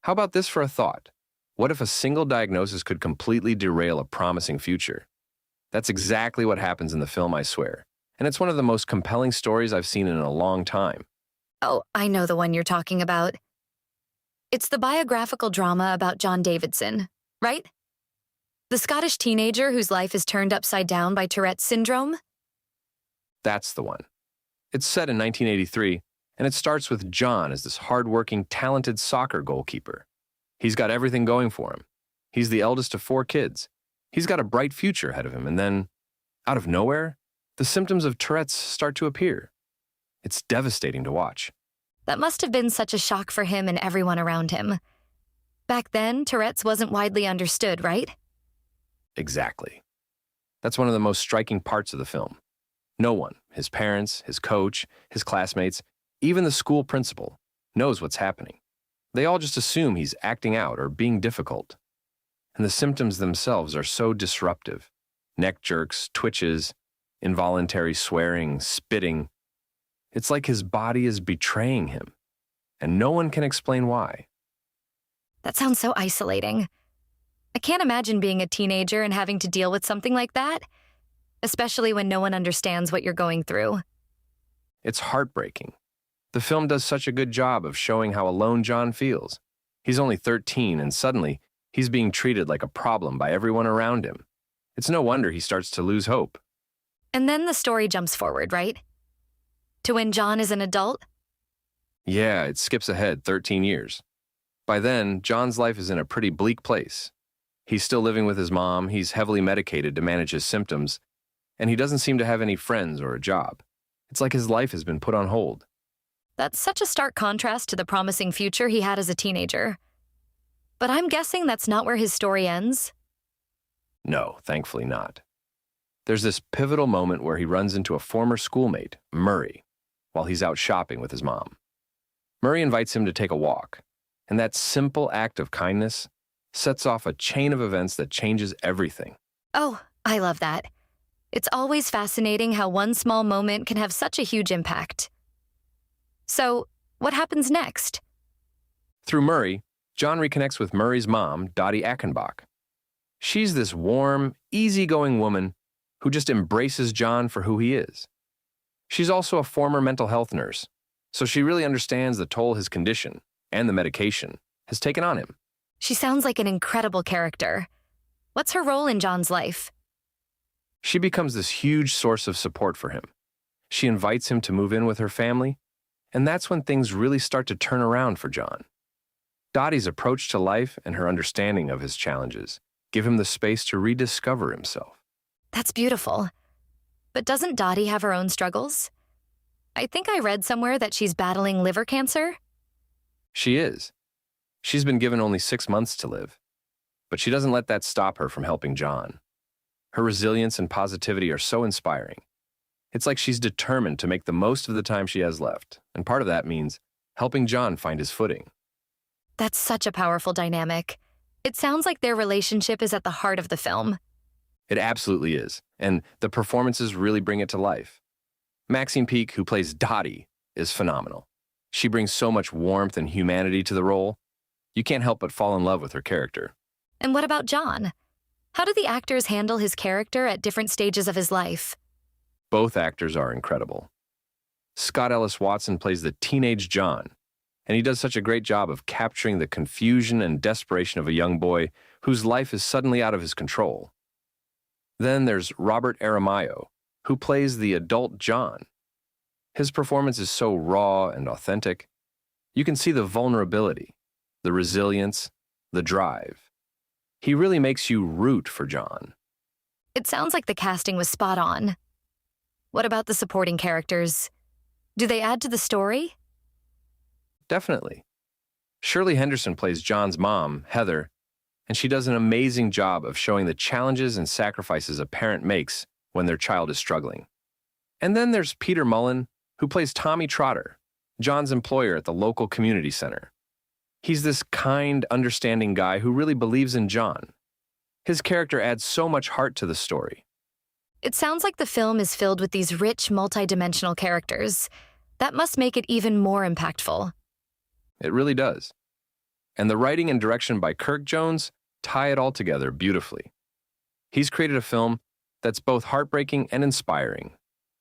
How about this for a thought? What if a single diagnosis could completely derail a promising future? That's exactly what happens in the film, I swear. And it's one of the most compelling stories I've seen in a long time. Oh, I know the one you're talking about. It's the biographical drama about John Davidson, right? The Scottish teenager whose life is turned upside down by Tourette syndrome? That's the one. It's set in 1983, and it starts with John as this hardworking, talented soccer goalkeeper. He's got everything going for him. He's the eldest of 4 kids. He's got a bright future ahead of him, and then, out of nowhere, the symptoms of Tourette's start to appear. It's devastating to watch. That must have been such a shock for him and everyone around him. Back then, Tourette's wasn't widely understood, right? Exactly. That's one of the most striking parts of the film. No one, his parents, his coach, his classmates, even the school principal, knows what's happening. They all just assume he's acting out or being difficult. And the symptoms themselves are so disruptive. Neck jerks, twitches, involuntary swearing, spitting. It's like his body is betraying him, and no one can explain why. That sounds so isolating. I can't imagine being a teenager and having to deal with something like that, especially when no one understands what you're going through. It's heartbreaking. The film does such a good job of showing how alone John feels. He's only 13, and suddenly, he's being treated like a problem by everyone around him. It's no wonder he starts to lose hope. And then the story jumps forward, right? To when John is an adult? Yeah, it skips ahead 13 years. By then, John's life is in a pretty bleak place. He's still living with his mom, he's heavily medicated to manage his symptoms, and he doesn't seem to have any friends or a job. It's like his life has been put on hold. That's such a stark contrast to the promising future he had as a teenager. But I'm guessing that's not where his story ends? No, thankfully not. There's this pivotal moment where he runs into a former schoolmate, Murray, while he's out shopping with his mom. Murray invites him to take a walk, and that simple act of kindness sets off a chain of events that changes everything. Oh, I love that. It's always fascinating how one small moment can have such a huge impact. So, what happens next? Through Murray, John reconnects with Murray's mom, Dottie Ackenbach. She's this warm, easygoing woman who just embraces John for who he is. She's also a former mental health nurse, so she really understands the toll his condition and the medication has taken on him. She sounds like an incredible character. What's her role in John's life? She becomes this huge source of support for him. She invites him to move in with her family, and that's when things really start to turn around for John. Dottie's approach to life and her understanding of his challenges give him the space to rediscover himself. That's beautiful. But doesn't Dottie have her own struggles? I think I read somewhere that she's battling liver cancer. She is. She's been given only 6 months to live, but she doesn't let that stop her from helping John. Her resilience and positivity are so inspiring. It's like she's determined to make the most of the time she has left, and part of that means helping John find his footing. That's such a powerful dynamic. It sounds like their relationship is at the heart of the film. It absolutely is, and the performances really bring it to life. Maxine Peak, who plays Dottie, is phenomenal. She brings so much warmth and humanity to the role. You can't help but fall in love with her character. And what about John? How do the actors handle his character at different stages of his life? Both actors are incredible. Scott Ellis Watson plays the teenage John, and he does such a great job of capturing the confusion and desperation of a young boy whose life is suddenly out of his control. Then there's Robert Aramayo, who plays the adult John. His performance is so raw and authentic. You can see the vulnerability, the resilience, the drive. He really makes you root for John. It sounds like the casting was spot on. What about the supporting characters? Do they add to the story? Definitely. Shirley Henderson plays John's mom, Heather, and she does an amazing job of showing the challenges and sacrifices a parent makes when their child is struggling. And then there's Peter Mullen, who plays Tommy Trotter, John's employer at the local community center. He's this kind, understanding guy who really believes in John. His character adds so much heart to the story. It sounds like the film is filled with these rich, multidimensional characters. That must make it even more impactful. It really does. And the writing and direction by Kirk Jones tie it all together beautifully. He's created a film that's both heartbreaking and inspiring,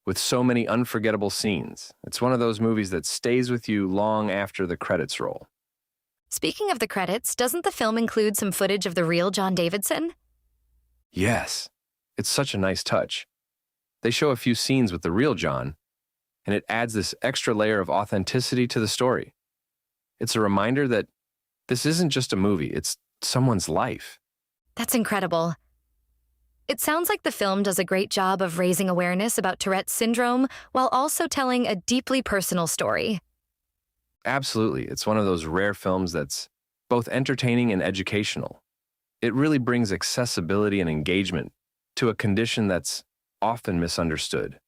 with so many unforgettable scenes. It's one of those movies that stays with you long after the credits roll. Speaking of the credits, doesn't the film include some footage of the real John Davidson? Yes, it's such a nice touch. They show a few scenes with the real John, and it adds this extra layer of authenticity to the story. It's a reminder that this isn't just a movie, it's someone's life. That's incredible. It sounds like the film does a great job of raising awareness about Tourette syndrome while also telling a deeply personal story. Absolutely. It's one of those rare films that's both entertaining and educational. It really brings accessibility and engagement to a condition that's often misunderstood.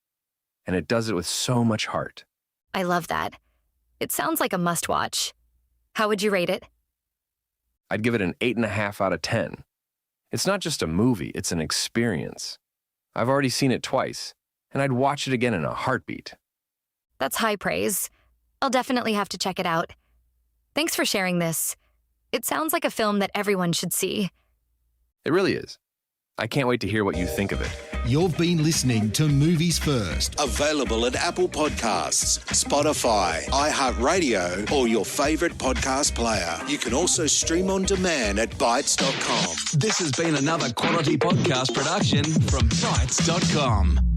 And it does it with so much heart. I love that. It sounds like a must-watch. How would you rate it? I'd give it an 8.5 out of 10. It's not just a movie, it's an experience. I've already seen it twice, and I'd watch it again in a heartbeat. That's high praise. I'll definitely have to check it out. Thanks for sharing this. It sounds like a film that everyone should see. It really is. I can't wait to hear what you think of it. You've been listening to Movies First. Available at Apple Podcasts, Spotify, iHeartRadio, or your favourite podcast player. You can also stream on demand at Bytes.com. This has been another quality podcast production from Bytes.com.